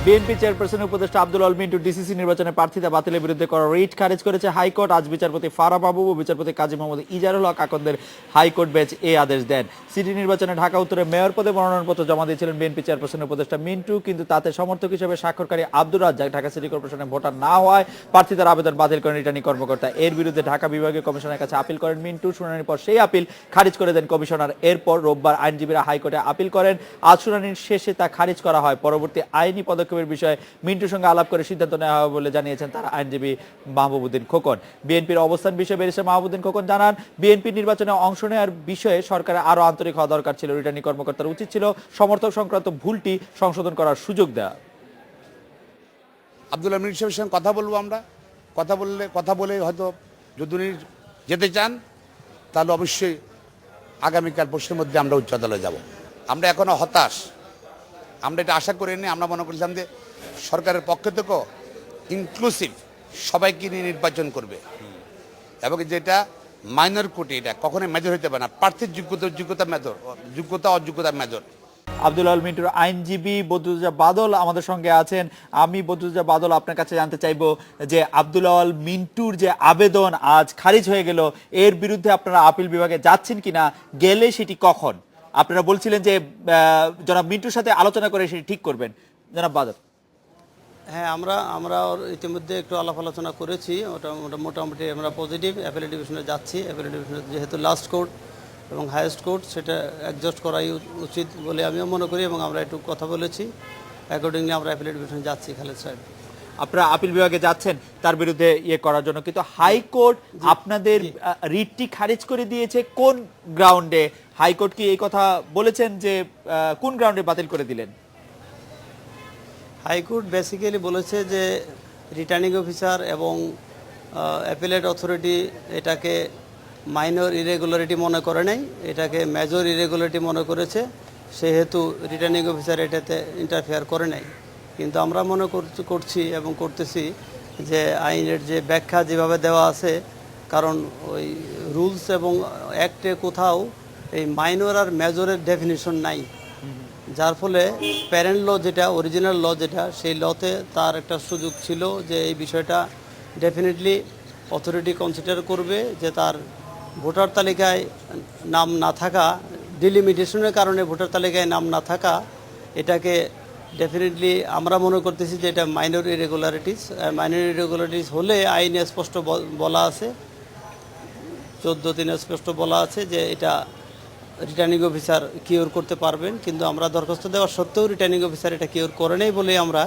BNP চেয়ারপারসনের উপদেষ্টা আব্দুল আল Mintu DCC নির্বাচনে প্রার্থিতা বাতিলের বিরুদ্ধে করা রিট খারিজ করেছে হাইকোর্ট। আজ বিচারপতি ফারা মাহবুব ও বিচারপতি কাজী মোহাম্মদ ইজারুল হক আকন্দের হাইকোর্ট বেঞ্চ এই আদেশ দেন। সিটি নির্বাচনে ঢাকা উত্তরে মেয়র পদে মনোনয়নপত্র জমা দিয়েছিলেন বিএনপি চেয়ারপারসনের উপদেষ্টা মিন্টু, কিন্তু তাতে সমর্থক হিসেবে স্বাক্ষরকারী আব্দুর রাজ্জাক ঢাকা সিটি কর্পোরেশনে ভোটার না হওয়ায় প্রার্থিতার আবেদন বাতিল করেন রিটার্নিং কর্মকর্তা। এর বিরুদ্ধে ঢাকা বিভাগীয় কমিশনের কাছে আপিল করেন মিন্টু। শুনানির পর সেই আপিল খারিজ করে দেন কমিশনার। এরপর রোববার আইনজীবীরা হাইকোর্টে আপিল করেন। আজ শুনানির শেষে তা খারিজ করা হয়। পরবর্তী আইনি পদক্ষেপের বিষয়ে মিন্টুর সঙ্গে আলাপ করে সিদ্ধান্ত নেওয়া হবে বলে জানিয়েছেন তার আইনজীবী মাহবুবুদ্দিন খোকন। বিএনপির অবস্থান বিষয়ে ব্যারিস্টার মাহবুবুদ্দিন খোকন জানান, বিএনপি নির্বাচনে অংশ নেওয়ার বিষয়ে সরকারের আরো আন্তরিক হওয়া দরকার ছিল। রিটার্নিং কর্মকর্তার উচিত ছিল সমর্থক সংক্রান্ত ভুলটি সংশোধন করার সুযোগ দেওয়া। আব্দুল আমির সাহেবের সঙ্গে কথা বলবো, আমরা কথা বলে হয়তো যদি উনি যেতে চান তাহলে অবশ্যই আগামীকাল পরশুর মধ্যে আমরা উচ্চ আদালতে যাব। আমরা এখনো হতাশ, আমরা এটা আশা করিনি। আমরা মনে করছিলাম যে সরকারের পক্ষ থেকেও ইনক্লুসিভ সবাইকে নিয়ে নির্বাচন করবে এবং যেটা মাইনর কোটি, এটা কখনোই মেজর হতে পারে না। প্রার্থীর যোগ্যতা অযোগ্যতা মেজর। আব্দুল আল মিন্টুর আইনজীবী বদরুজ্জামান বাদল আমাদের সঙ্গে আছেন। আমি বদরুজ্জামান বাদল আপনার কাছে জানতে চাইবো যে আব্দুল আল মিন্টুর যে আবেদন আজ খারিজ হয়ে গেল, এর বিরুদ্ধে আপনারা আপিল বিভাগে যাচ্ছেন কিনা, গেলে সেটি কখন? আপনারা বলছিলেন যে জনাব মিন্টুর সাথে আলোচনা করে সেটি ঠিক করবেন। জনাব বাদল। হ্যাঁ, আমরা ইতিমধ্যে একটু আলাপ আলোচনা করেছি। ওটা মোটামুটি আমরা পজিটিভ অ্যাপিলেট ডিভিশনে যাচ্ছি। অ্যাপিলেট ডিভিশনে যেহেতু লাস্ট কোর্ট এবং হাইয়েস্ট কোর্ট, সেটা অ্যাডজাস্ট করাই উচিত বলে আমিও মনে করি এবং আমরা একটু কথা বলেছি। অ্যাকর্ডিংলি আমরা অ্যাপিলেট ডিভিশনে যাচ্ছি। খালেদ সাহেব, আপনারা আপিল বিভাগে যাচ্ছেন তার বিরুদ্ধে করার জন্য, কিন্তু হাইকোর্ট আপনাদের রিটটি খারিজ করে দিয়েছে কোন গ্রাউন্ডে? হাইকোর্ট কি এই কথা বলেছেন যে কোন গ্রাউন্ডে বাতিল করে দিলেন? হাইকোর্ট বেসিক্যালি বলেছে যে রিটার্নিং অফিসার এবং অ্যাপিলেট অথরিটি এটাকে মাইনর ইরেগুলারিটি মনে করে নাই, এটাকে মেজর ইরেগুলারিটি মনে করেছে, সেহেতু রিটার্নিং অফিসার এটাতে ইন্টারফেয়ার করে নাই। কিন্তু আমরা মনে করছি এবং করতেছি যে আইনের যে ব্যাখ্যা যেভাবে দেওয়া আছে, কারণ ওই রুলস এবং অ্যাক্টে কোথাও এই মাইনর আর মেজরের ডেফিনিশন নাই, যার ফলে প্যারেন্ট ল যেটা অরিজিনাল ল যেটা, সেই লতে তার একটা সুযোগ ছিল যে এই বিষয়টা ডেফিনেটলি অথরিটি কনসিডার করবে যে তার ভোটার তালিকায় নাম না থাকা, ডিলিমিটেশনের কারণে ভোটার তালিকায় নাম না থাকা, এটাকে ডেফিনেটলি আমরা মনে করতেছি যে এটা মাইনর ইরেগুলারিটিস হলে আইনে স্পষ্ট বলা আছে, 14(3) স্পষ্ট বলা আছে যে এটা রিটার্নিং অফিসার কিওর করতে পারবেন। কিন্তু আমরা দরখাস্ত দেওয়ার সত্ত্বেও রিটার্নিং অফিসার এটা কিওর করে নেই বলে আমরা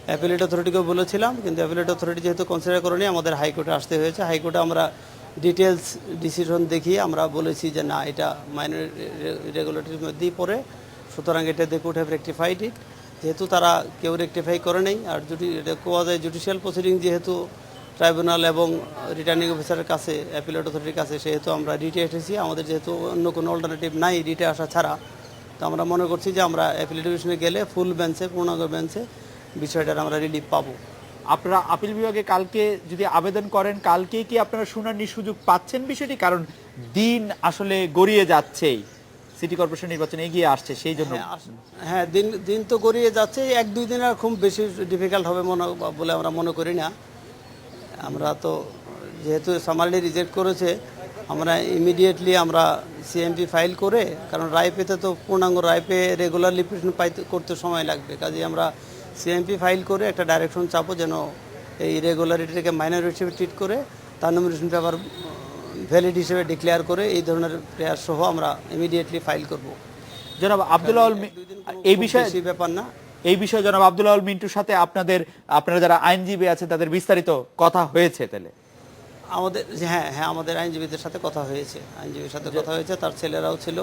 অ্যাপিলেট অথরিটিকেও বলেছিলাম, কিন্তু অ্যাপিলেট অথরিটি যেহেতু কনসিডার করে নেই, আমাদের হাইকোর্টে আসতে হয়েছে। হাইকোর্টে আমরা ডিটেলস ডিসিশন দেখিয়ে আমরা বলেছি যে না, এটা মাইনর ইরেগুলারিটির মধ্যেই পড়ে, সুতরাং এটা দে কুড হ্যাভ রেকটিফাইড ইট। যেহেতু তারা কেউ রেকটিফাই করে নেই, আর এটা কোয়া যায় জুডিশিয়াল প্রসিডিং, যেহেতু ট্রাইব্যুনাল এবং রিটার্নিং অফিসারের কাছে, অ্যাপিলেট অথরিটির কাছে, সেহেতু আমরা রিটে এসেছি। আমাদের যেহেতু অন্য কোনো অল্টারনেটিভ নাই রিটে আসা ছাড়া, তো আমরা মনে করছি যে আমরা অ্যাপিলেট ডিভিশনে গেলে ফুল বেঞ্চে, পূর্ণাঙ্গ বেঞ্চে বিষয়টার আমরা রিলিফ পাবো। আপনারা আপিল বিভাগে কালকে যদি আবেদন করেন, কালকেই কি আপনারা শুনানির সুযোগ পাচ্ছেন বিষয়টি? কারণ দিন আসলে গড়িয়ে যাচ্ছেই, সিটি কর্পোরেশন নির্বাচন এগিয়ে আসছে, সেই জন্য। হ্যাঁ, দিন তো গড়িয়ে যাচ্ছে, 1-2 দিন আর খুব বেশি ডিফিকাল্ট হবে বলে আমরা মনে করি না। আমরা তো যেহেতু সামারলি রিজেক্ট করেছে, আমরা ইমিডিয়েটলি আমরা সিএমপি ফাইল করে, কারণ রায় পেতে তো পূর্ণাঙ্গ রায় পেয়ে রেগুলার লিপিটেশন করতে সময় লাগবে, কাজে আমরা সিএমপি ফাইল করে একটা ডাইরেকশন চাপো যেন এই ইরেগুলারিটিকে মাইনর হিসেবে ট্রিট করে তার নমিনেশন পেপার ভ্যালিড হিসেবে ডিক্লেয়ার করে, এই ধরনের প্রেয়ার সহ আমরা ইমিডিয়েটলি ফাইল করব। জনাব আব্দুল আল, এই বিষয়ে ব্যাপার না, এই বিষয়ে জনাব আব্দুল আল মিন্টুর সাথে আপনারা যারা আইনজীবী আছেন তাদের বিস্তারিত কথা হয়েছে তাহলে? আমাদের হ্যাঁ, আমাদের আইনজীবীদের সাথে কথা হয়েছে, তার ছেলেরাও ছিল,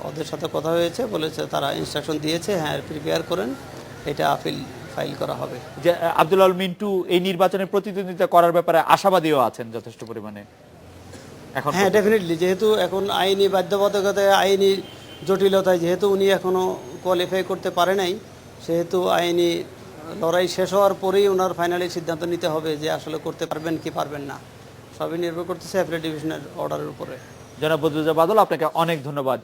ওদের সাথে কথা হয়েছে, বলেছে তারা ইনস্ট্রাকশন দিয়েছে, হ্যাঁ প্রিপেয়ার করেন, এটা আপিল ফাইল করা হবে। যে আব্দুল আল মিন্টু এই নির্বাচনে প্রতিদ্বন্দ্বিতা করার ব্যাপারে আশাবাদীও আছেন যথেষ্ট পরিমাণে এখন? হ্যাঁ, ডেফিনেটলি, যেহেতু এখন আইনি বাধ্যবাধকতায়, আইনি জটিলতায় যেহেতু উনি এখনও কোয়ালিফাই করতে পারে নাই, সেহেতু আইনি লড়াই শেষ হওয়ার পরেই ওনার ফাইনালি সিদ্ধান্ত নিতে হবে যে আসলে করতে পারবেন কি পারবেন না। সবই নির্ভর করতেছে অ্যাপিলেট ডিভিশনের অর্ডারের উপরে। জনাব বদরুজ্জামান বাদল, আপনাকে অনেক ধন্যবাদ।